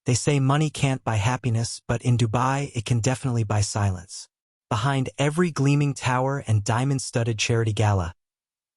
They say money can't buy happiness, but in Dubai, it can definitely buy silence. Behind every gleaming tower and diamond-studded charity gala,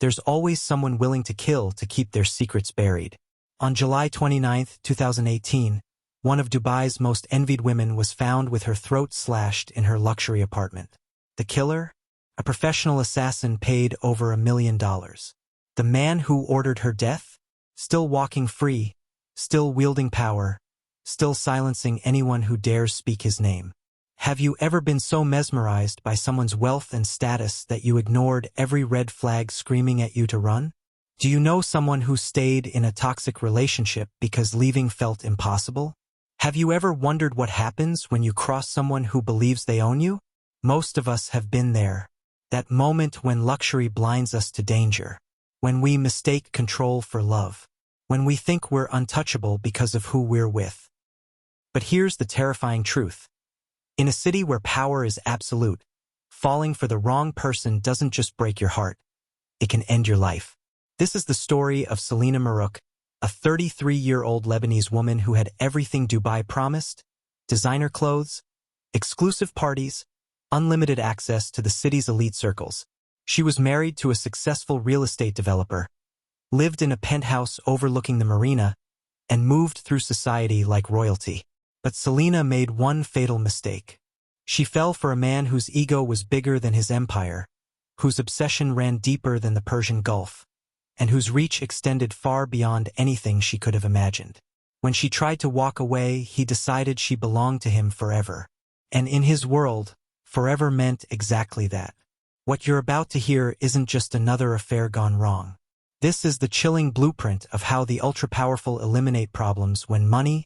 there's always someone willing to kill to keep their secrets buried. On July 29, 2018, one of Dubai's most envied women was found with her throat slashed in her luxury apartment. The killer? A professional assassin paid over $1 million. The man who ordered her death? Still walking free, still wielding power, still silencing anyone who dares speak his name. Have you ever been so mesmerized by someone's wealth and status that you ignored every red flag screaming at you to run? Do you know someone who stayed in a toxic relationship because leaving felt impossible? Have you ever wondered what happens when you cross someone who believes they own you? Most of us have been there. That moment when luxury blinds us to danger. When we mistake control for love. When we think we're untouchable because of who we're with. But here's the terrifying truth. In a city where power is absolute, falling for the wrong person doesn't just break your heart. It can end your life. This is the story of Selena Marouk, a 33-year-old Lebanese woman who had everything Dubai promised: designer clothes, exclusive parties, unlimited access to the city's elite circles. She was married to a successful real estate developer, lived in a penthouse overlooking the marina, and moved through society like royalty. But Selena made one fatal mistake. She fell for a man whose ego was bigger than his empire, whose obsession ran deeper than the Persian Gulf, and whose reach extended far beyond anything she could have imagined. When she tried to walk away, he decided she belonged to him forever. And in his world, forever meant exactly that. What you're about to hear isn't just another affair gone wrong. This is the chilling blueprint of how the ultra-powerful eliminate problems when money,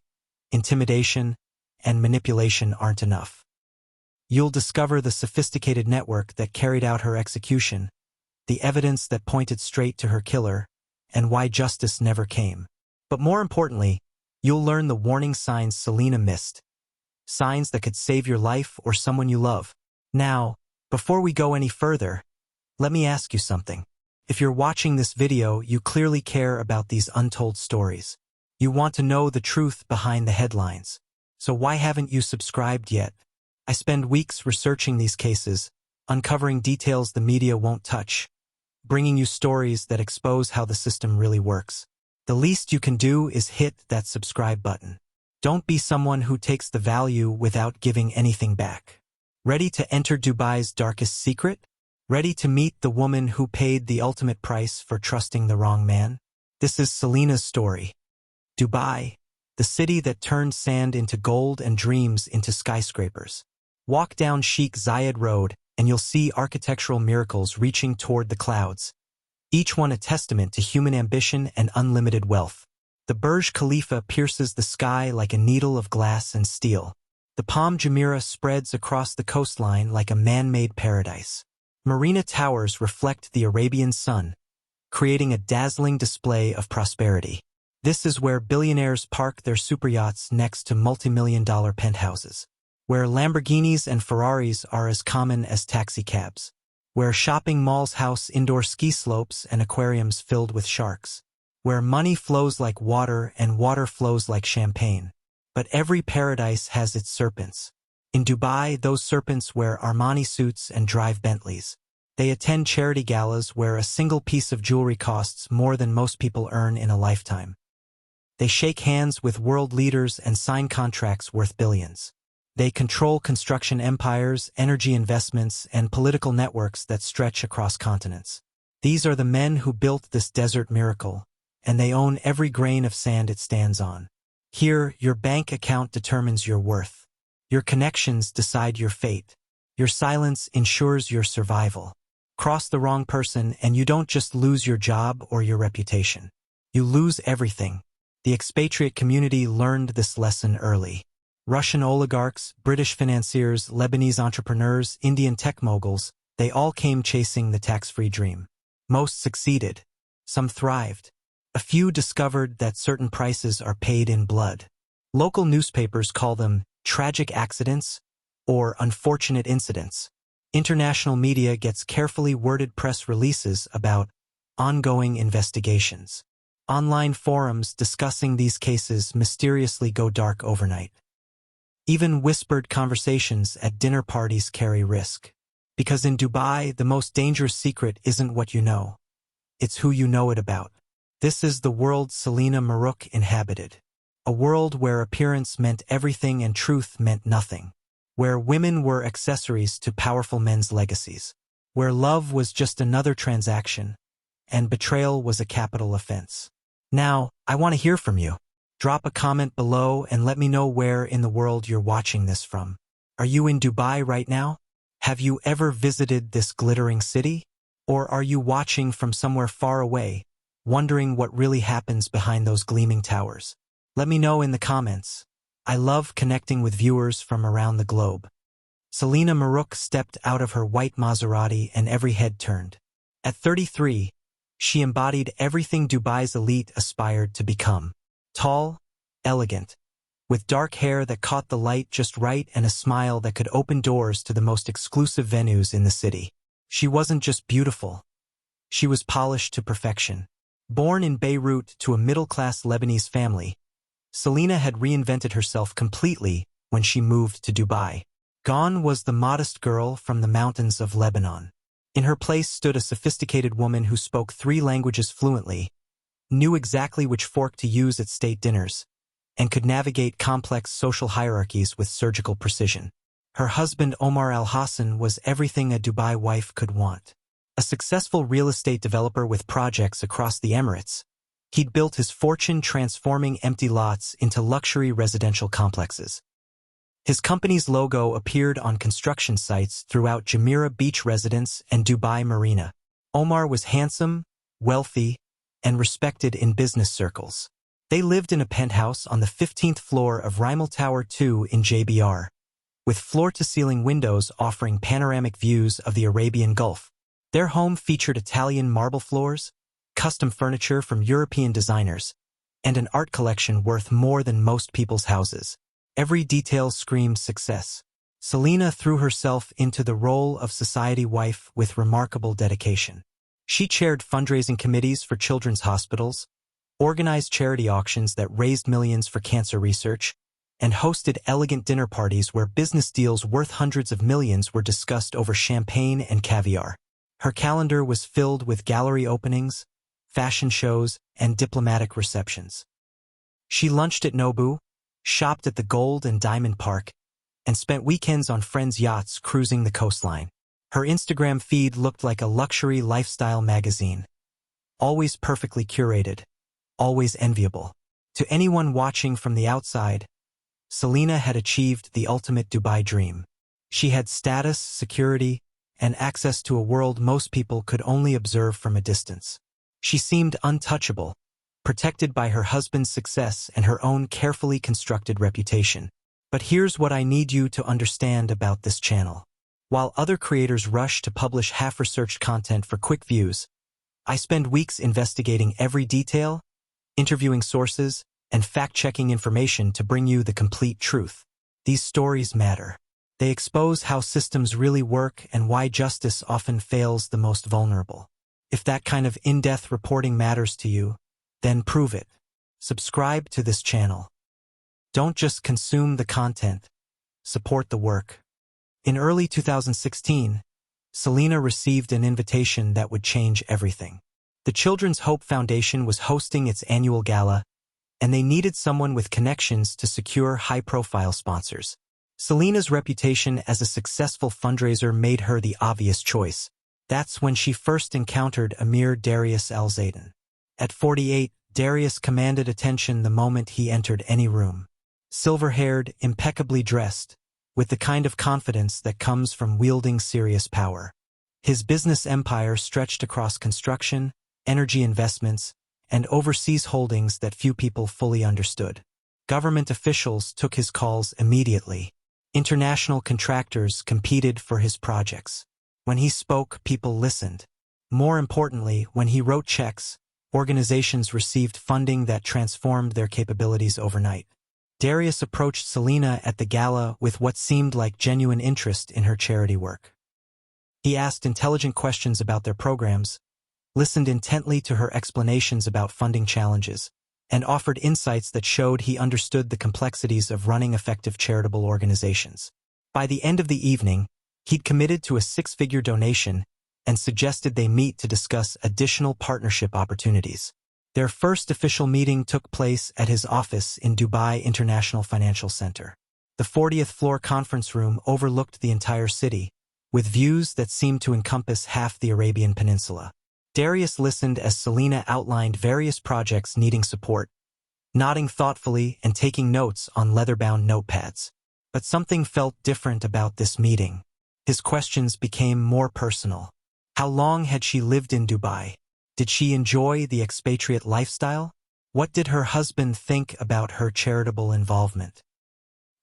intimidation, and manipulation aren't enough. You'll discover the sophisticated network that carried out her execution, the evidence that pointed straight to her killer, and why justice never came. But more importantly, you'll learn the warning signs Selena missed. Signs that could save your life or someone you love. Now, before we go any further, let me ask you something. If you're watching this video, you clearly care about these untold stories. You want to know the truth behind the headlines. So why haven't you subscribed yet? I spend weeks researching these cases, uncovering details the media won't touch, bringing you stories that expose how the system really works. The least you can do is hit that subscribe button. Don't be someone who takes the value without giving anything back. Ready to enter Dubai's darkest secret? Ready to meet the woman who paid the ultimate price for trusting the wrong man? This is Selena's story. Dubai, the city that turned sand into gold and dreams into skyscrapers. Walk down Sheikh Zayed Road and you'll see architectural miracles reaching toward the clouds, each one a testament to human ambition and unlimited wealth. The Burj Khalifa pierces the sky like a needle of glass and steel. The Palm Jumeirah spreads across the coastline like a man-made paradise. Marina towers reflect the Arabian sun, creating a dazzling display of prosperity. This is where billionaires park their superyachts next to multi-million-dollar penthouses, where Lamborghinis and Ferraris are as common as taxicabs, where shopping malls house indoor ski slopes and aquariums filled with sharks, where money flows like water and water flows like champagne. But every paradise has its serpents. In Dubai, those serpents wear Armani suits and drive Bentleys. They attend charity galas where a single piece of jewelry costs more than most people earn in a lifetime. They shake hands with world leaders and sign contracts worth billions. They control construction empires, energy investments, and political networks that stretch across continents. These are the men who built this desert miracle, and they own every grain of sand it stands on. Here, your bank account determines your worth. Your connections decide your fate. Your silence ensures your survival. Cross the wrong person and you don't just lose your job or your reputation. You lose everything. The expatriate community learned this lesson early. Russian oligarchs, British financiers, Lebanese entrepreneurs, Indian tech moguls, they all came chasing the tax-free dream. Most succeeded. Some thrived. A few discovered that certain prices are paid in blood. Local newspapers call them tragic accidents or unfortunate incidents. International media gets carefully worded press releases about ongoing investigations. Online forums discussing these cases mysteriously go dark overnight. Even whispered conversations at dinner parties carry risk. Because in Dubai, the most dangerous secret isn't what you know. It's who you know it about. This is the world Selena Maruk inhabited. A world where appearance meant everything and truth meant nothing. Where women were accessories to powerful men's legacies. Where love was just another transaction, and betrayal was a capital offense. Now, I want to hear from you. Drop a comment below and let me know where in the world you're watching this from. Are you in Dubai right now? Have you ever visited this glittering city? Or are you watching from somewhere far away, wondering what really happens behind those gleaming towers? Let me know in the comments. I love connecting with viewers from around the globe. Selena Maruk stepped out of her white Maserati and every head turned. At 33, she embodied everything Dubai's elite aspired to become. Tall, elegant, with dark hair that caught the light just right and a smile that could open doors to the most exclusive venues in the city. She wasn't just beautiful. She was polished to perfection. Born in Beirut to a middle-class Lebanese family, Selena had reinvented herself completely when she moved to Dubai. Gone was the modest girl from the mountains of Lebanon. In her place stood a sophisticated woman who spoke 3 languages fluently, knew exactly which fork to use at state dinners, and could navigate complex social hierarchies with surgical precision. Her husband Omar Al-Hassan was everything a Dubai wife could want. A successful real estate developer with projects across the Emirates, he'd built his fortune transforming empty lots into luxury residential complexes. His company's logo appeared on construction sites throughout Jumeirah Beach Residence and Dubai Marina. Omar was handsome, wealthy, and respected in business circles. They lived in a penthouse on the 15th floor of Rimal Tower 2 in JBR, with floor-to-ceiling windows offering panoramic views of the Arabian Gulf. Their home featured Italian marble floors, custom furniture from European designers, and an art collection worth more than most people's houses. Every detail screamed success. Selena threw herself into the role of society wife with remarkable dedication. She chaired fundraising committees for children's hospitals, organized charity auctions that raised millions for cancer research, and hosted elegant dinner parties where business deals worth hundreds of millions were discussed over champagne and caviar. Her calendar was filled with gallery openings, fashion shows, and diplomatic receptions. She lunched at Nobu, shopped at the Gold and Diamond Park, and spent weekends on friends' yachts cruising the coastline. Her Instagram feed looked like a luxury lifestyle magazine. Always perfectly curated, always enviable. To anyone watching from the outside, Selena had achieved the ultimate Dubai dream. She had status, security, and access to a world most people could only observe from a distance. She seemed untouchable, protected by her husband's success and her own carefully constructed reputation. But here's what I need you to understand about this channel. While other creators rush to publish half-researched content for quick views, I spend weeks investigating every detail, interviewing sources, and fact-checking information to bring you the complete truth. These stories matter. They expose how systems really work and why justice often fails the most vulnerable. If that kind of in-depth reporting matters to you, then prove it. Subscribe to this channel. Don't just consume the content, support the work. In early 2016, Selena received an invitation that would change everything. The Children's Hope Foundation was hosting its annual gala, and they needed someone with connections to secure high-profile sponsors. Selena's reputation as a successful fundraiser made her the obvious choice. That's when she first encountered Emir Darius Al-Zaydan. At 48, Darius commanded attention the moment he entered any room. Silver-haired, impeccably dressed, with the kind of confidence that comes from wielding serious power. His business empire stretched across construction, energy investments, and overseas holdings that few people fully understood. Government officials took his calls immediately. International contractors competed for his projects. When he spoke, people listened. More importantly, when he wrote checks, organizations received funding that transformed their capabilities overnight. Darius approached Selena at the gala with what seemed like genuine interest in her charity work. He asked intelligent questions about their programs, listened intently to her explanations about funding challenges, and offered insights that showed he understood the complexities of running effective charitable organizations. By the end of the evening, he'd committed to a six-figure donation and suggested they meet to discuss additional partnership opportunities. Their first official meeting took place at his office in Dubai International Financial Center. The 40th floor conference room overlooked the entire city, with views that seemed to encompass half the Arabian Peninsula. Darius listened as Selena outlined various projects needing support, nodding thoughtfully and taking notes on leather-bound notepads. But something felt different about this meeting. His questions became more personal. How long had she lived in Dubai? Did she enjoy the expatriate lifestyle? What did her husband think about her charitable involvement?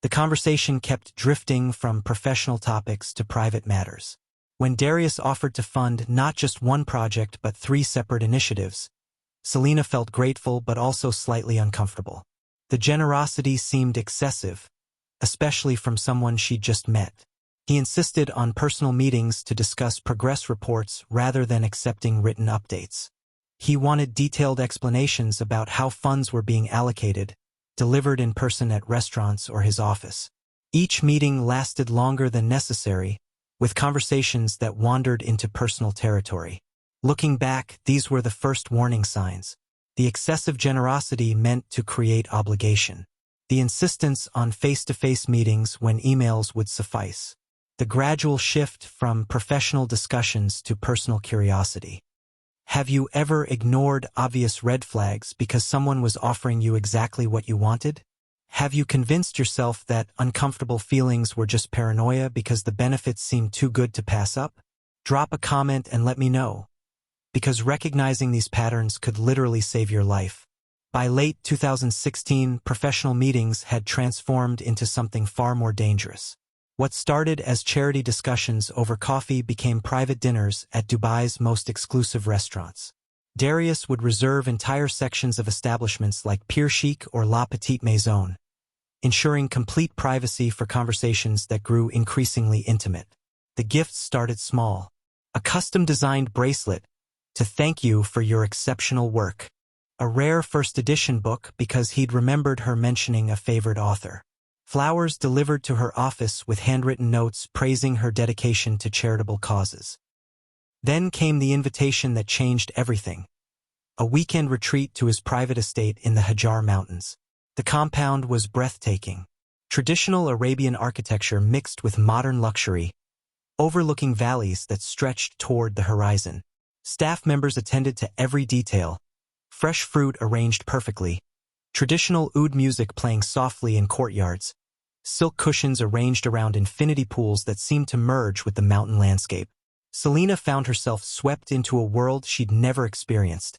The conversation kept drifting from professional topics to private matters. When Darius offered to fund not just one project but 3 separate initiatives, Selena felt grateful but also slightly uncomfortable. The generosity seemed excessive, especially from someone she'd just met. He insisted on personal meetings to discuss progress reports rather than accepting written updates. He wanted detailed explanations about how funds were being allocated, delivered in person at restaurants or his office. Each meeting lasted longer than necessary, with conversations that wandered into personal territory. Looking back, these were the first warning signs. The excessive generosity meant to create obligation. The insistence on face-to-face meetings when emails would suffice. The gradual shift from professional discussions to personal curiosity. Have you ever ignored obvious red flags because someone was offering you exactly what you wanted? Have you convinced yourself that uncomfortable feelings were just paranoia because the benefits seemed too good to pass up? Drop a comment and let me know, because recognizing these patterns could literally save your life. By late 2016, professional meetings had transformed into something far more dangerous. What started as charity discussions over coffee became private dinners at Dubai's most exclusive restaurants. Darius would reserve entire sections of establishments like Pier Chic or La Petite Maison, ensuring complete privacy for conversations that grew increasingly intimate. The gifts started small. A custom-designed bracelet to thank you for your exceptional work. A rare first edition book because he'd remembered her mentioning a favorite author. Flowers delivered to her office with handwritten notes praising her dedication to charitable causes. Then came the invitation that changed everything. A weekend retreat to his private estate in the Hajar Mountains. The compound was breathtaking. Traditional Arabian architecture mixed with modern luxury, overlooking valleys that stretched toward the horizon. Staff members attended to every detail. Fresh fruit arranged perfectly, traditional oud music playing softly in courtyards, silk cushions arranged around infinity pools that seemed to merge with the mountain landscape. Selena found herself swept into a world she'd never experienced.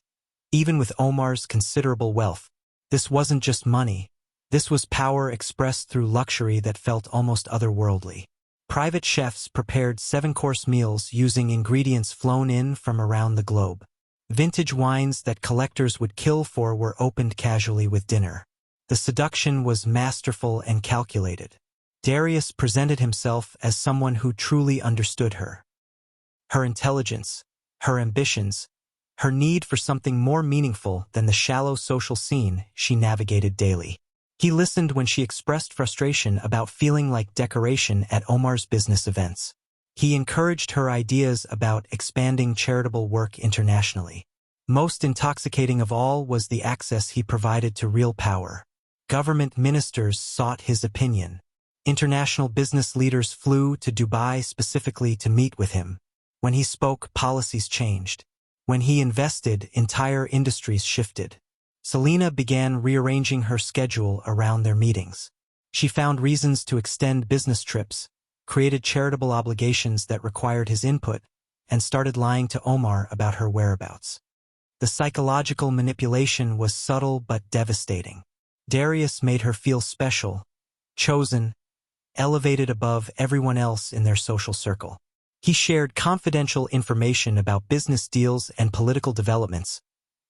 Even with Omar's considerable wealth, this wasn't just money. This was power expressed through luxury that felt almost otherworldly. Private chefs prepared 7-course meals using ingredients flown in from around the globe. Vintage wines that collectors would kill for were opened casually with dinner. The seduction was masterful and calculated. Darius presented himself as someone who truly understood her. Her intelligence, her ambitions, her need for something more meaningful than the shallow social scene she navigated daily. He listened when she expressed frustration about feeling like decoration at Omar's business events. He encouraged her ideas about expanding charitable work internationally. Most intoxicating of all was the access he provided to real power. Government ministers sought his opinion. International business leaders flew to Dubai specifically to meet with him. When he spoke, policies changed. When he invested, entire industries shifted. Selena began rearranging her schedule around their meetings. She found reasons to extend business trips, created charitable obligations that required his input, and started lying to Omar about her whereabouts. The psychological manipulation was subtle but devastating. Darius made her feel special, chosen, elevated above everyone else in their social circle. He shared confidential information about business deals and political developments,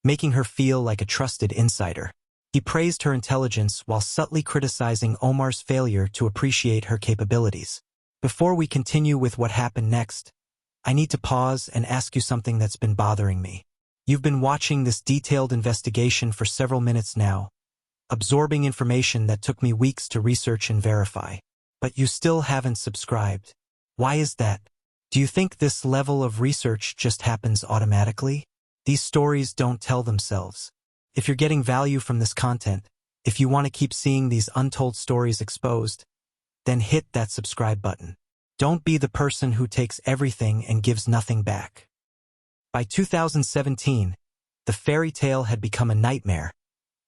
making her feel like a trusted insider. He praised her intelligence while subtly criticizing Omar's failure to appreciate her capabilities. Before we continue with what happened next, I need to pause and ask you something that's been bothering me. You've been watching this detailed investigation for several minutes now, absorbing information that took me weeks to research and verify. But you still haven't subscribed. Why is that? Do you think this level of research just happens automatically? These stories don't tell themselves. If you're getting value from this content, if you want to keep seeing these untold stories exposed, then hit that subscribe button. Don't be the person who takes everything and gives nothing back. By 2017, the fairy tale had become a nightmare,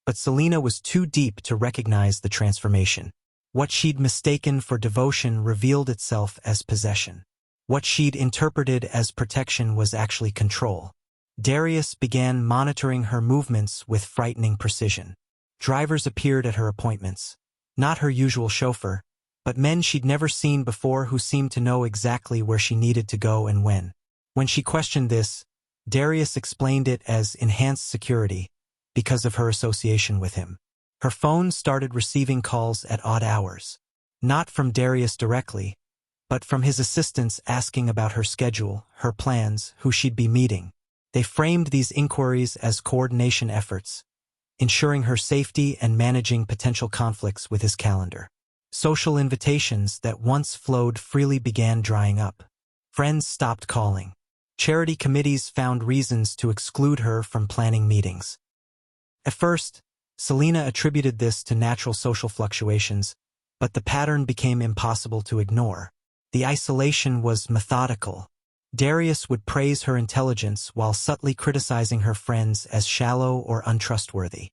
but Selena was too deep to recognize the transformation. What she'd mistaken for devotion revealed itself as possession. What she'd interpreted as protection was actually control. Darius began monitoring her movements with frightening precision. Drivers appeared at her appointments. Not her usual chauffeur, but men she'd never seen before who seemed to know exactly where she needed to go and when. When she questioned this, Darius explained it as enhanced security because of her association with him. Her phone started receiving calls at odd hours. Not from Darius directly, but from his assistants asking about her schedule, her plans, who she'd be meeting. They framed these inquiries as coordination efforts, ensuring her safety and managing potential conflicts with his calendar. Social invitations that once flowed freely began drying up. Friends stopped calling. Charity committees found reasons to exclude her from planning meetings. At first, Selena attributed this to natural social fluctuations, but the pattern became impossible to ignore. The isolation was methodical. Darius would praise her intelligence while subtly criticizing her friends as shallow or untrustworthy.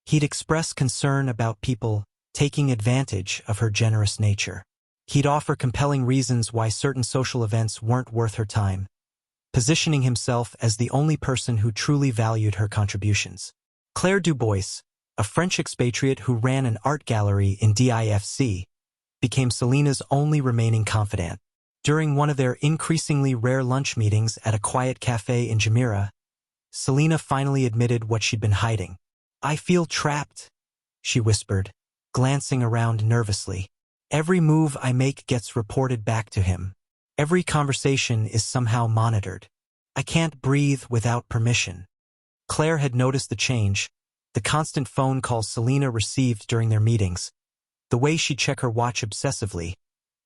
He'd express concern about people taking advantage of her generous nature. He'd offer compelling reasons why certain social events weren't worth her time, positioning himself as the only person who truly valued her contributions. Claire Dubois, a French expatriate who ran an art gallery in DIFC, became Selena's only remaining confidant. During one of their increasingly rare lunch meetings at a quiet cafe in Jumeirah, Selena finally admitted what she'd been hiding. "I feel trapped," she whispered, glancing around nervously. "Every move I make gets reported back to him. Every conversation is somehow monitored. I can't breathe without permission." Claire had noticed the change, the constant phone calls Selena received during their meetings, the way she'd check her watch obsessively,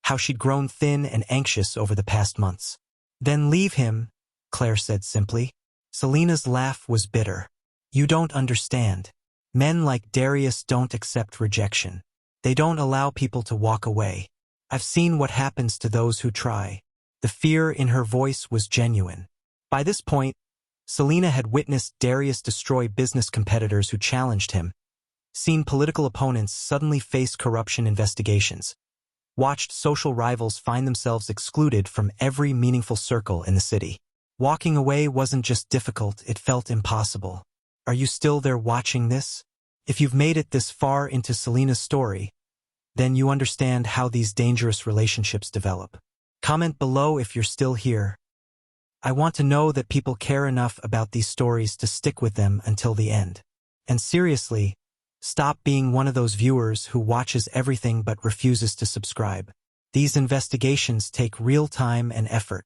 how she'd grown thin and anxious over the past months. "Then leave him," Claire said simply. Selena's laugh was bitter. "You don't understand. Men like Darius don't accept rejection. They don't allow people to walk away. I've seen what happens to those who try." The fear in her voice was genuine. By this point, Selena had witnessed Darius destroy business competitors who challenged him, seen political opponents suddenly face corruption investigations, watched social rivals find themselves excluded from every meaningful circle in the city. Walking away wasn't just difficult, it felt impossible. Are you still there watching this? If you've made it this far into Selena's story, then you understand how these dangerous relationships develop. Comment below if you're still here. I want to know that people care enough about these stories to stick with them until the end. And seriously, stop being one of those viewers who watches everything but refuses to subscribe. These investigations take real time and effort.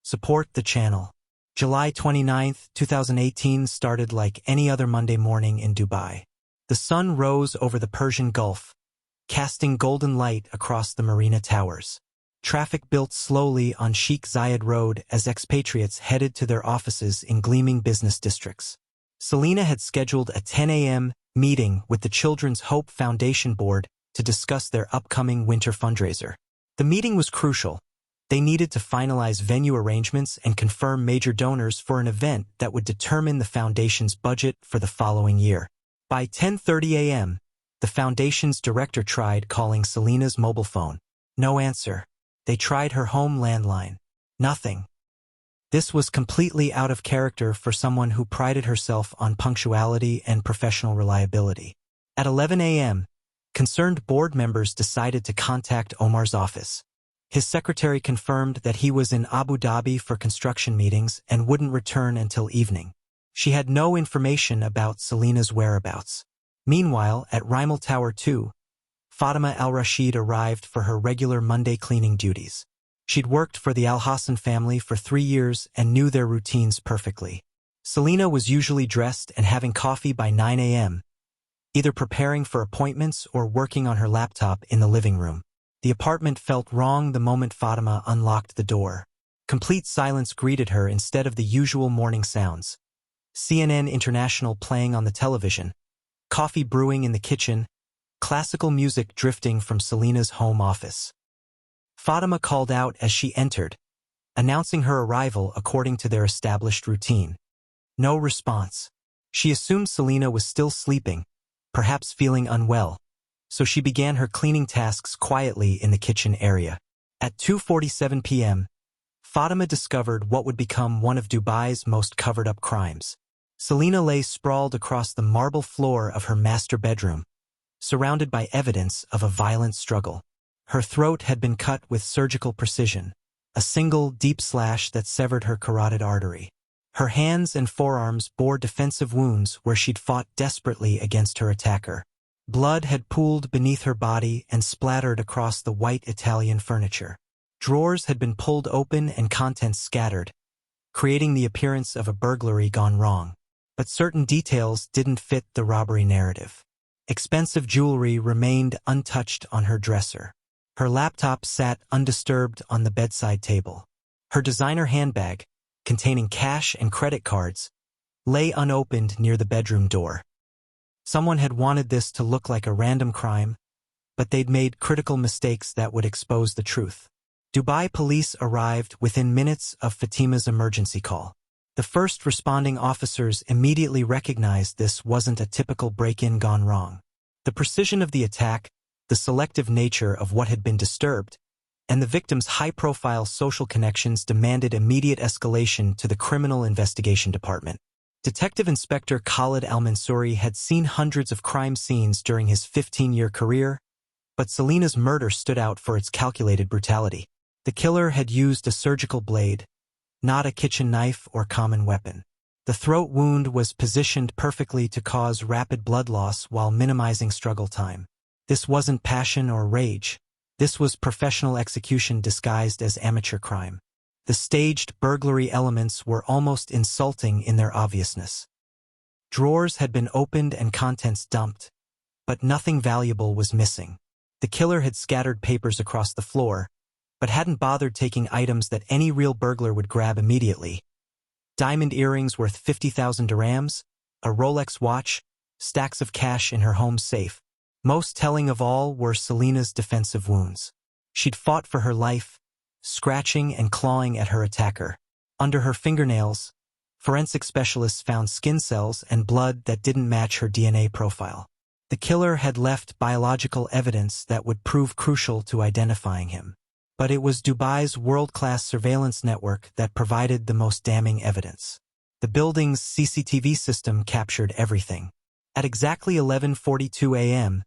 Support the channel. July 29, 2018 started like any other Monday morning in Dubai. The sun rose over the Persian Gulf, casting golden light across the marina towers. Traffic built slowly on Sheikh Zayed Road as expatriates headed to their offices in gleaming business districts. Selena had scheduled a 10 a.m. meeting with the Children's Hope Foundation Board to discuss their upcoming winter fundraiser. The meeting was crucial. They needed to finalize venue arrangements and confirm major donors for an event that would determine the foundation's budget for the following year. By 10:30 a.m., the foundation's director tried calling Selena's mobile phone. No answer. They tried her home landline. Nothing. This was completely out of character for someone who prided herself on punctuality and professional reliability. At 11 a.m., concerned board members decided to contact Omar's office. His secretary confirmed that he was in Abu Dhabi for construction meetings and wouldn't return until evening. She had no information about Selena's whereabouts. Meanwhile, at Rimal Tower 2, Fatima Al-Rashid arrived for her regular Monday cleaning duties. She'd worked for the Al-Hassan family for 3 years and knew their routines perfectly. Selena was usually dressed and having coffee by 9 a.m., either preparing for appointments or working on her laptop in the living room. The apartment felt wrong the moment Fatima unlocked the door. Complete silence greeted her instead of the usual morning sounds. CNN International playing on the television, coffee brewing in the kitchen, classical music drifting from Selena's home office. Fatima called out as she entered, announcing her arrival according to their established routine. No response. She assumed Selena was still sleeping, perhaps feeling unwell, so she began her cleaning tasks quietly in the kitchen area. At 2:47 p.m., Fatima discovered what would become one of Dubai's most covered-up crimes. Selena lay sprawled across the marble floor of her master bedroom, surrounded by evidence of a violent struggle. Her throat had been cut with surgical precision, a single deep slash that severed her carotid artery. Her hands and forearms bore defensive wounds where she'd fought desperately against her attacker. Blood had pooled beneath her body and splattered across the white Italian furniture. Drawers had been pulled open and contents scattered, creating the appearance of a burglary gone wrong. But certain details didn't fit the robbery narrative. Expensive jewelry remained untouched on her dresser. Her laptop sat undisturbed on the bedside table. Her designer handbag, containing cash and credit cards, lay unopened near the bedroom door. Someone had wanted this to look like a random crime, but they'd made critical mistakes that would expose the truth. Dubai police arrived within minutes of Fatima's emergency call. The first responding officers immediately recognized this wasn't a typical break-in gone wrong. The precision of the attack, the selective nature of what had been disturbed, and the victim's high-profile social connections demanded immediate escalation to the Criminal Investigation Department. Detective Inspector Khalid Al-Mansouri had seen hundreds of crime scenes during his 15-year career, but Selena's murder stood out for its calculated brutality. The killer had used a surgical blade, not a kitchen knife or common weapon. The throat wound was positioned perfectly to cause rapid blood loss while minimizing struggle time. This wasn't passion or rage. This was professional execution disguised as amateur crime. The staged burglary elements were almost insulting in their obviousness. Drawers had been opened and contents dumped, but nothing valuable was missing. The killer had scattered papers across the floor, but hadn't bothered taking items that any real burglar would grab immediately. Diamond earrings worth 50,000 dirhams, a Rolex watch, stacks of cash in her home safe. Most telling of all were Selena's defensive wounds. She'd fought for her life, scratching and clawing at her attacker. Under her fingernails, forensic specialists found skin cells and blood that didn't match her DNA profile. The killer had left biological evidence that would prove crucial to identifying him. But it was Dubai's world-class surveillance network that provided the most damning evidence. The building's CCTV system captured everything. At exactly 11:42 a.m.,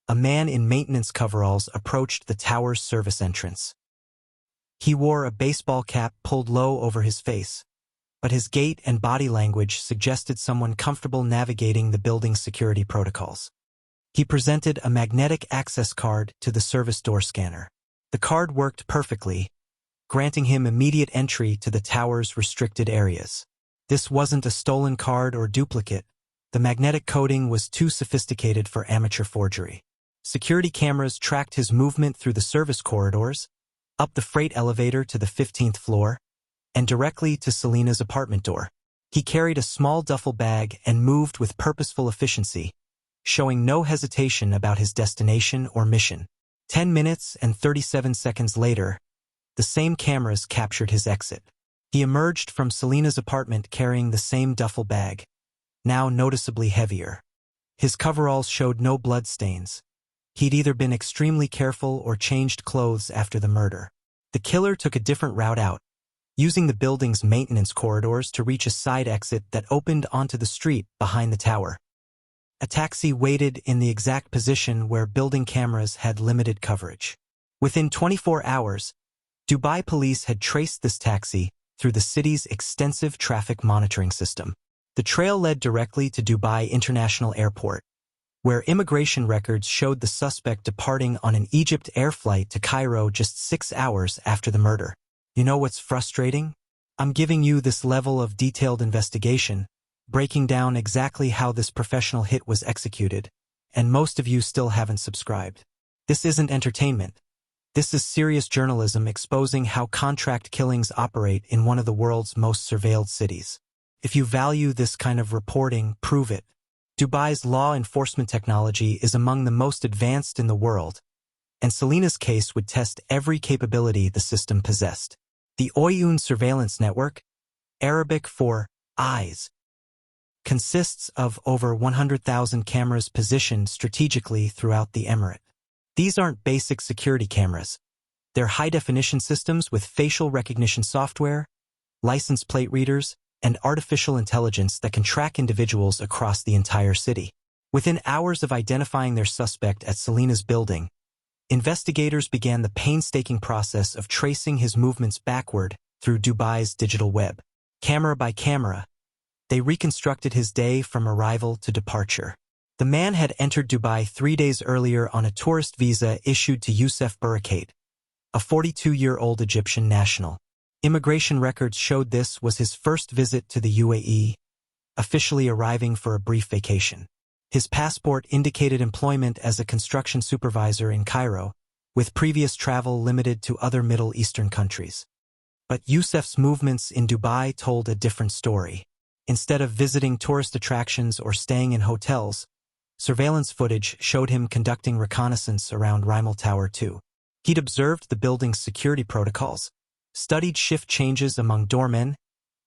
a man in maintenance coveralls approached the tower's service entrance. He wore a baseball cap pulled low over his face, but his gait and body language suggested someone comfortable navigating the building's security protocols. He presented a magnetic access card to the service door scanner. The card worked perfectly, granting him immediate entry to the tower's restricted areas. This wasn't a stolen card or duplicate. The magnetic coding was too sophisticated for amateur forgery. Security cameras tracked his movement through the service corridors, up the freight elevator to the 15th floor, and directly to Selena's apartment door. He carried a small duffel bag and moved with purposeful efficiency, showing no hesitation about his destination or mission. 10 minutes and 37 seconds later, the same cameras captured his exit. He emerged from Selena's apartment carrying the same duffel bag, now noticeably heavier. His coveralls showed no bloodstains. He'd either been extremely careful or changed clothes after the murder. The killer took a different route out, using the building's maintenance corridors to reach a side exit that opened onto the street behind the tower. A taxi waited in the exact position where building cameras had limited coverage. Within 24 hours, Dubai police had traced this taxi through the city's extensive traffic monitoring system. The trail led directly to Dubai International Airport, where immigration records showed the suspect departing on an Egypt Air flight to Cairo just 6 hours after the murder. You know what's frustrating? I'm giving you this level of detailed investigation, breaking down exactly how this professional hit was executed, and most of you still haven't subscribed. This isn't entertainment. This is serious journalism exposing how contract killings operate in one of the world's most surveilled cities. If you value this kind of reporting, prove it. Dubai's law enforcement technology is among the most advanced in the world, and Selena's case would test every capability the system possessed. The Oyun surveillance network, Arabic for eyes, consists of over 100,000 cameras positioned strategically throughout the emirate. These aren't basic security cameras. They're high-definition systems with facial recognition software, license plate readers, and artificial intelligence that can track individuals across the entire city. Within hours of identifying their suspect at Selena's building, investigators began the painstaking process of tracing his movements backward through Dubai's digital web. Camera by camera, they reconstructed his day from arrival to departure. The man had entered Dubai 3 days earlier on a tourist visa issued to Youssef Barakat, a 42-year-old Egyptian national. Immigration records showed this was his first visit to the UAE, officially arriving for a brief vacation. His passport indicated employment as a construction supervisor in Cairo, with previous travel limited to other Middle Eastern countries. But Youssef's movements in Dubai told a different story. Instead of visiting tourist attractions or staying in hotels, surveillance footage showed him conducting reconnaissance around Rimal Tower 2. He'd observed the building's security protocols, studied shift changes among doormen,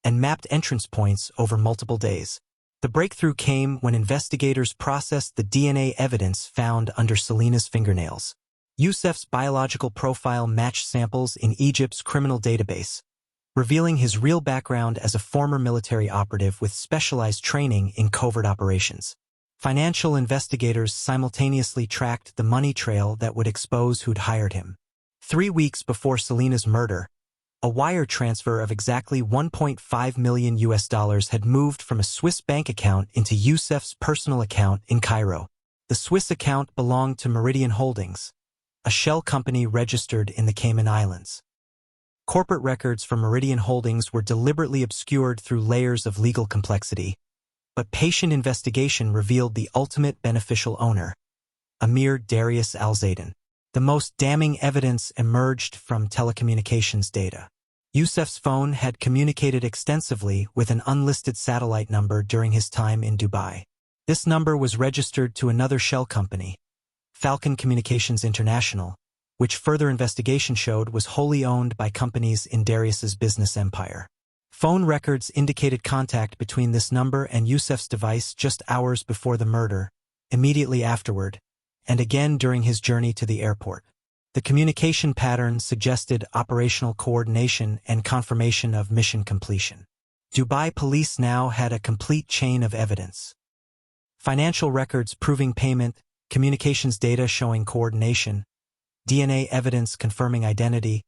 and mapped entrance points over multiple days. The breakthrough came when investigators processed the DNA evidence found under Selena's fingernails. Youssef's biological profile matched samples in Egypt's criminal database, revealing his real background as a former military operative with specialized training in covert operations. Financial investigators simultaneously tracked the money trail that would expose who'd hired him. 3 weeks before Selena's murder, a wire transfer of exactly $1.5 million had moved from a Swiss bank account into Youssef's personal account in Cairo. The Swiss account belonged to Meridian Holdings, a shell company registered in the Cayman Islands. Corporate records from Meridian Holdings were deliberately obscured through layers of legal complexity, but patient investigation revealed the ultimate beneficial owner, Emir Darius Al-Zaydan. The most damning evidence emerged from telecommunications data. Youssef's phone had communicated extensively with an unlisted satellite number during his time in Dubai. This number was registered to another shell company, Falcon Communications International, which further investigation showed was wholly owned by companies in Darius's business empire. Phone records indicated contact between this number and Youssef's device just hours before the murder, immediately afterward, and again during his journey to the airport. The communication pattern suggested operational coordination and confirmation of mission completion. Dubai police now had a complete chain of evidence. Financial records proving payment, communications data showing coordination, DNA evidence confirming identity,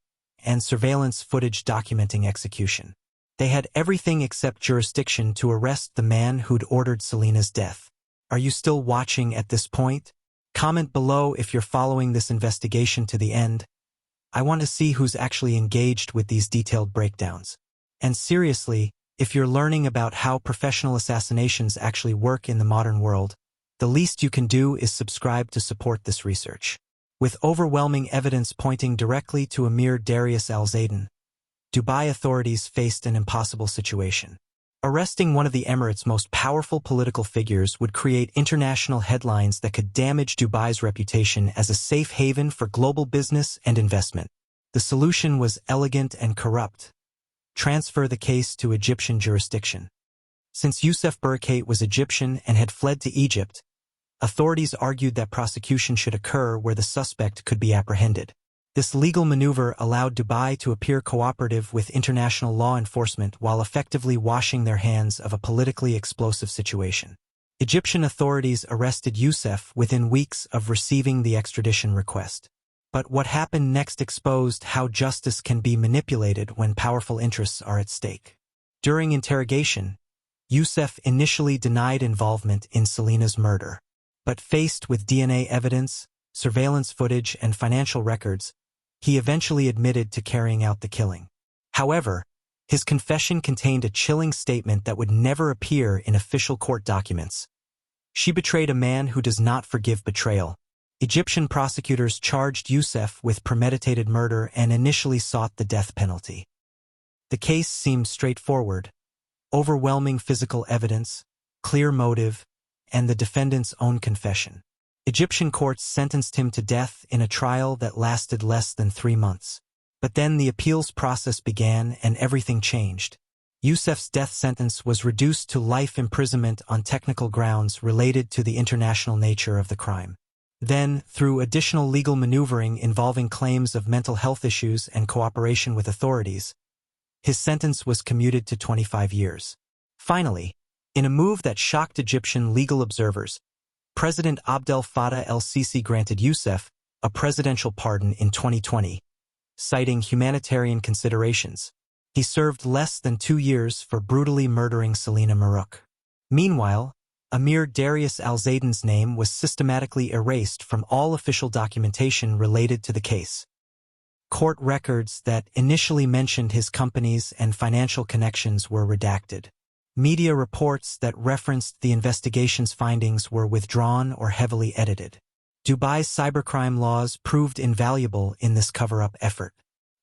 and surveillance footage documenting execution. They had everything except jurisdiction to arrest the man who'd ordered Selena's death. Are you still watching at this point? Comment below if you're following this investigation to the end. I want to see who's actually engaged with these detailed breakdowns. And seriously, if you're learning about how professional assassinations actually work in the modern world, the least you can do is subscribe to support this research. With overwhelming evidence pointing directly to Emir Darius Al-Zaydan, Dubai authorities faced an impossible situation. Arresting one of the Emirates' most powerful political figures would create international headlines that could damage Dubai's reputation as a safe haven for global business and investment. The solution was elegant and corrupt. Transfer the case to Egyptian jurisdiction. Since Youssef Barakat was Egyptian and had fled to Egypt, authorities argued that prosecution should occur where the suspect could be apprehended. This legal maneuver allowed Dubai to appear cooperative with international law enforcement while effectively washing their hands of a politically explosive situation. Egyptian authorities arrested Youssef within weeks of receiving the extradition request. But what happened next exposed how justice can be manipulated when powerful interests are at stake. During interrogation, Youssef initially denied involvement in Selena's murder. But faced with DNA evidence, surveillance footage, and financial records, he eventually admitted to carrying out the killing. However, His confession contained a chilling statement that would never appear in official court documents. She betrayed a man who does not forgive betrayal. Egyptian prosecutors charged Youssef with premeditated murder and initially sought the death penalty. The case seemed straightforward: overwhelming physical evidence, clear motive, and the defendant's own confession. Egyptian courts sentenced him to death in a trial that lasted less than 3 months. But then the appeals process began and everything changed. Youssef's death sentence was reduced to life imprisonment on technical grounds related to the international nature of the crime. Then, through additional legal maneuvering involving claims of mental health issues and cooperation with authorities, his sentence was commuted to 25 years. Finally, in a move that shocked Egyptian legal observers, President Abdel Fattah el-Sisi granted Youssef a presidential pardon in 2020, citing humanitarian considerations. He served less than 2 years for brutally murdering Selena Marouk. Meanwhile, Emir Darius al-Zaydan's name was systematically erased from all official documentation related to the case. Court records that initially mentioned his companies and financial connections were redacted. Media reports that referenced the investigation's findings were withdrawn or heavily edited. Dubai's cybercrime laws proved invaluable in this cover-up effort.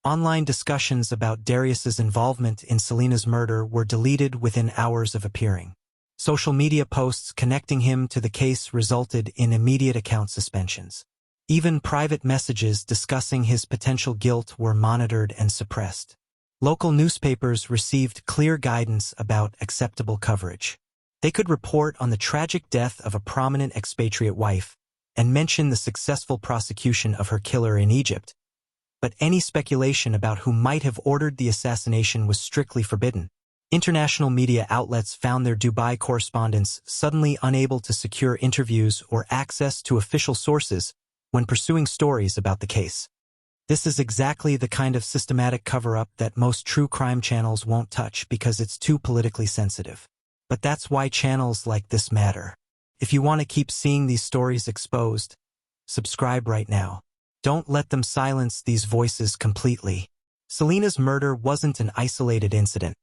Online discussions about Darius's involvement in Selena's murder were deleted within hours of appearing. Social media posts connecting him to the case resulted in immediate account suspensions. Even private messages discussing his potential guilt were monitored and suppressed. Local newspapers received clear guidance about acceptable coverage. They could report on the tragic death of a prominent expatriate wife and mention the successful prosecution of her killer in Egypt, but any speculation about who might have ordered the assassination was strictly forbidden. International media outlets found their Dubai correspondents suddenly unable to secure interviews or access to official sources when pursuing stories about the case. This is exactly the kind of systematic cover-up that most true crime channels won't touch because it's too politically sensitive. But that's why channels like this matter. If you want to keep seeing these stories exposed, subscribe right now. Don't let them silence these voices completely. Selena's murder wasn't an isolated incident.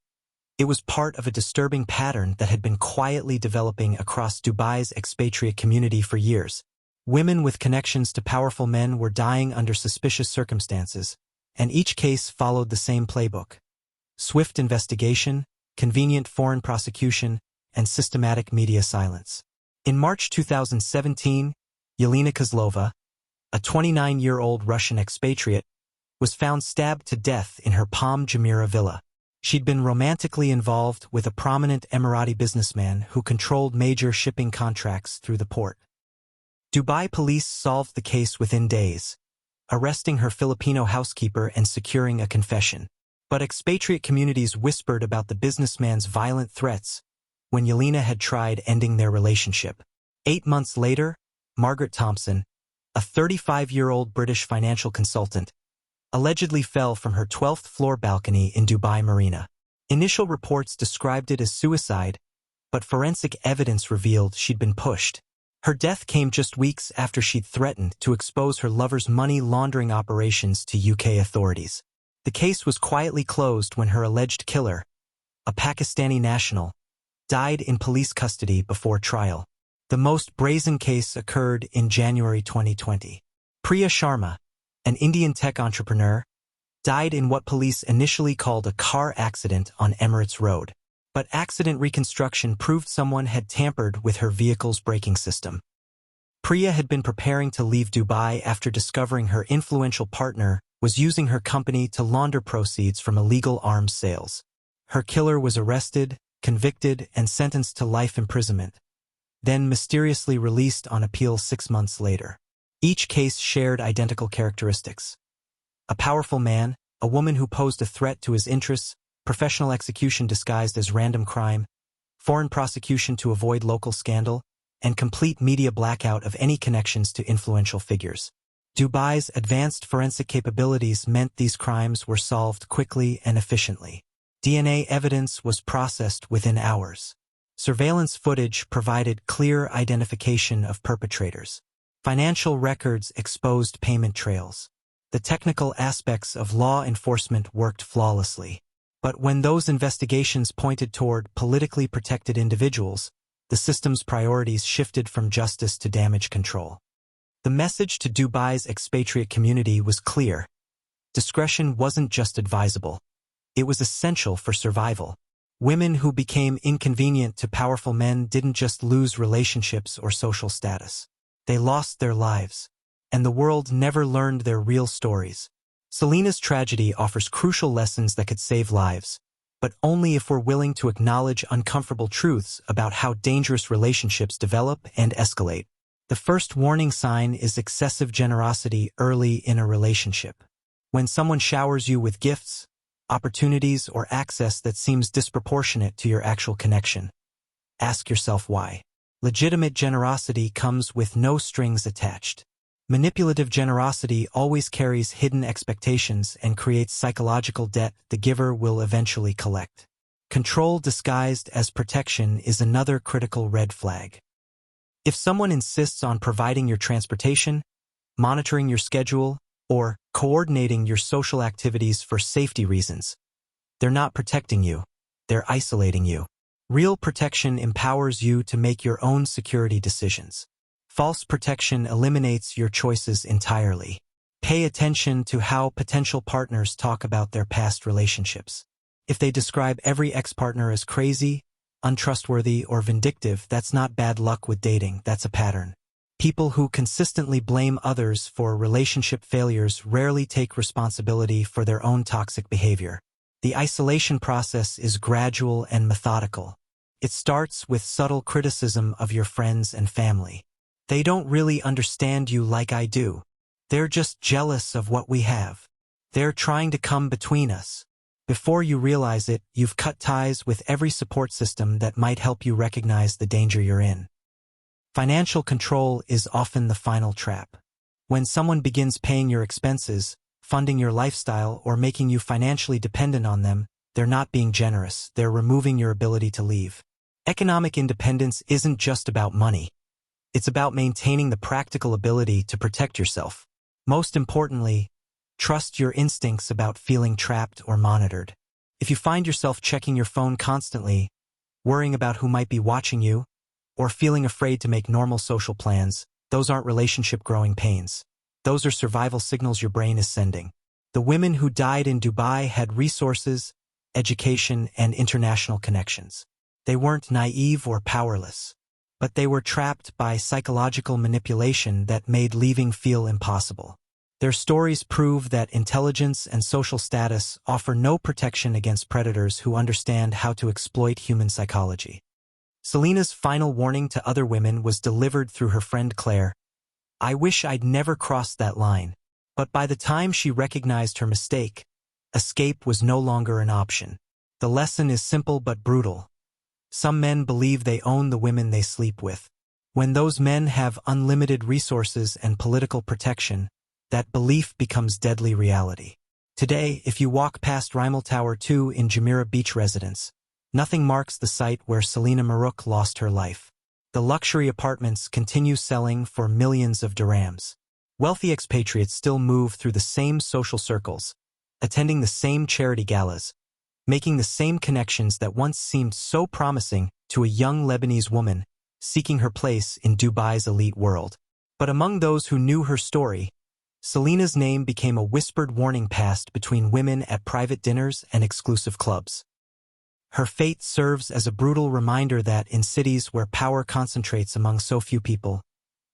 It was part of a disturbing pattern that had been quietly developing across Dubai's expatriate community for years. Women with connections to powerful men were dying under suspicious circumstances, and each case followed the same playbook: swift investigation, convenient foreign prosecution, and systematic media silence. In March 2017, Yelena Kozlova, a 29-year-old Russian expatriate, was found stabbed to death in her Palm Jumeirah villa. She'd been romantically involved with a prominent Emirati businessman who controlled major shipping contracts through the port. Dubai police solved the case within days, arresting her Filipino housekeeper and securing a confession. But expatriate communities whispered about the businessman's violent threats when Yelena had tried ending their relationship. 8 months later, Margaret Thompson, a 35-year-old British financial consultant, allegedly fell from her 12th floor balcony in Dubai Marina. Initial reports described it as suicide, but forensic evidence revealed she'd been pushed. Her death came just weeks after she'd threatened to expose her lover's money laundering operations to UK authorities. The case was quietly closed when her alleged killer, a Pakistani national, died in police custody before trial. The most brazen case occurred in January 2020. Priya Sharma, an Indian tech entrepreneur, died in what police initially called a car accident on Emirates Road. But accident reconstruction proved someone had tampered with her vehicle's braking system. Priya had been preparing to leave Dubai after discovering her influential partner was using her company to launder proceeds from illegal arms sales. Her killer was arrested, convicted, and sentenced to life imprisonment, then mysteriously released on appeal 6 months later. Each case shared identical characteristics: a powerful man, a woman who posed a threat to his interests, professional execution disguised as random crime, foreign prosecution to avoid local scandal, and complete media blackout of any connections to influential figures. Dubai's advanced forensic capabilities meant these crimes were solved quickly and efficiently. DNA evidence was processed within hours. Surveillance footage provided clear identification of perpetrators. Financial records exposed payment trails. The technical aspects of law enforcement worked flawlessly. But when those investigations pointed toward politically protected individuals, the system's priorities shifted from justice to damage control. The message to Dubai's expatriate community was clear. Discretion wasn't just advisable. It was essential for survival. Women who became inconvenient to powerful men didn't just lose relationships or social status. They lost their lives. And the world never learned their real stories. Selena's tragedy offers crucial lessons that could save lives, but only if we're willing to acknowledge uncomfortable truths about how dangerous relationships develop and escalate. The first warning sign is excessive generosity early in a relationship. When someone showers you with gifts, opportunities, or access that seems disproportionate to your actual connection, ask yourself why. Legitimate generosity comes with no strings attached. Manipulative generosity always carries hidden expectations and creates psychological debt the giver will eventually collect. Control disguised as protection is another critical red flag. If someone insists on providing your transportation, monitoring your schedule, or coordinating your social activities for safety reasons, they're not protecting you, they're isolating you. Real protection empowers you to make your own security decisions. False protection eliminates your choices entirely. Pay attention to how potential partners talk about their past relationships. If they describe every ex-partner as crazy, untrustworthy, or vindictive, that's not bad luck with dating, that's a pattern. People who consistently blame others for relationship failures rarely take responsibility for their own toxic behavior. The isolation process is gradual and methodical. It starts with subtle criticism of your friends and family. They don't really understand you like I do. They're just jealous of what we have. They're trying to come between us. Before you realize it, you've cut ties with every support system that might help you recognize the danger you're in. Financial control is often the final trap. When someone begins paying your expenses, funding your lifestyle, or making you financially dependent on them, they're not being generous, they're removing your ability to leave. Economic independence isn't just about money. It's about maintaining the practical ability to protect yourself. Most importantly, trust your instincts about feeling trapped or monitored. If you find yourself checking your phone constantly, worrying about who might be watching you, or feeling afraid to make normal social plans, those aren't relationship-growing pains. Those are survival signals your brain is sending. The women who died in Dubai had resources, education, and international connections. They weren't naive or powerless, but they were trapped by psychological manipulation that made leaving feel impossible. Their stories prove that intelligence and social status offer no protection against predators who understand how to exploit human psychology. Selena's final warning to other women was delivered through her friend Claire. I wish I'd never crossed that line. But by the time she recognized her mistake, escape was no longer an option. The lesson is simple but brutal. Some men believe they own the women they sleep with. When those men have unlimited resources and political protection, that belief becomes deadly reality. Today, if you walk past Rimal Tower 2 in Jumeirah Beach residence, nothing marks the site where Selena Marouk lost her life. The luxury apartments continue selling for millions of dirhams. Wealthy expatriates still move through the same social circles, attending the same charity galas, making the same connections that once seemed so promising to a young Lebanese woman seeking her place in Dubai's elite world. But among those who knew her story, Selena's name became a whispered warning passed between women at private dinners and exclusive clubs. Her fate serves as a brutal reminder that in cities where power concentrates among so few people,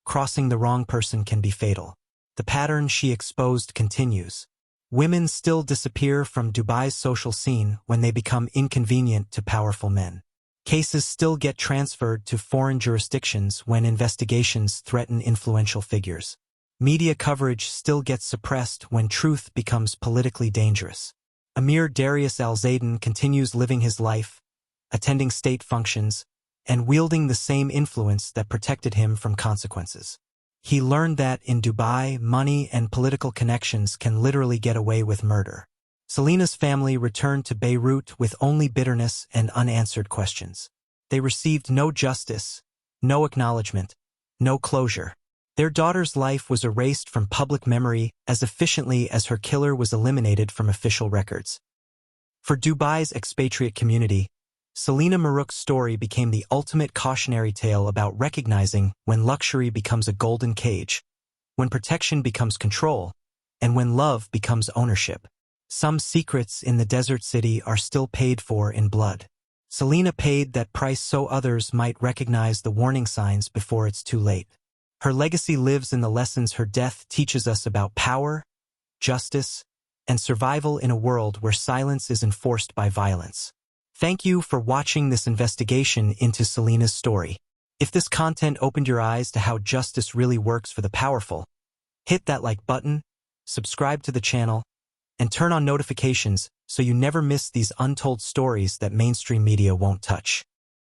crossing the wrong person can be fatal. The pattern she exposed continues. Women still disappear from Dubai's social scene when they become inconvenient to powerful men. Cases still get transferred to foreign jurisdictions when investigations threaten influential figures. Media coverage still gets suppressed when truth becomes politically dangerous. Emir Darius Al-Zaydan continues living his life, attending state functions, and wielding the same influence that protected him from consequences. He learned that in Dubai, money and political connections can literally get away with murder. Selena's family returned to Beirut with only bitterness and unanswered questions. They received no justice, no acknowledgement, no closure. Their daughter's life was erased from public memory as efficiently as her killer was eliminated from official records. For Dubai's expatriate community, Selena Maruk's story became the ultimate cautionary tale about recognizing when luxury becomes a golden cage, when protection becomes control, and when love becomes ownership. Some secrets in the desert city are still paid for in blood. Selena paid that price so others might recognize the warning signs before it's too late. Her legacy lives in the lessons her death teaches us about power, justice, and survival in a world where silence is enforced by violence. Thank you for watching this investigation into Selena's story. If this content opened your eyes to how justice really works for the powerful, hit that like button, subscribe to the channel, and turn on notifications so you never miss these untold stories that mainstream media won't touch.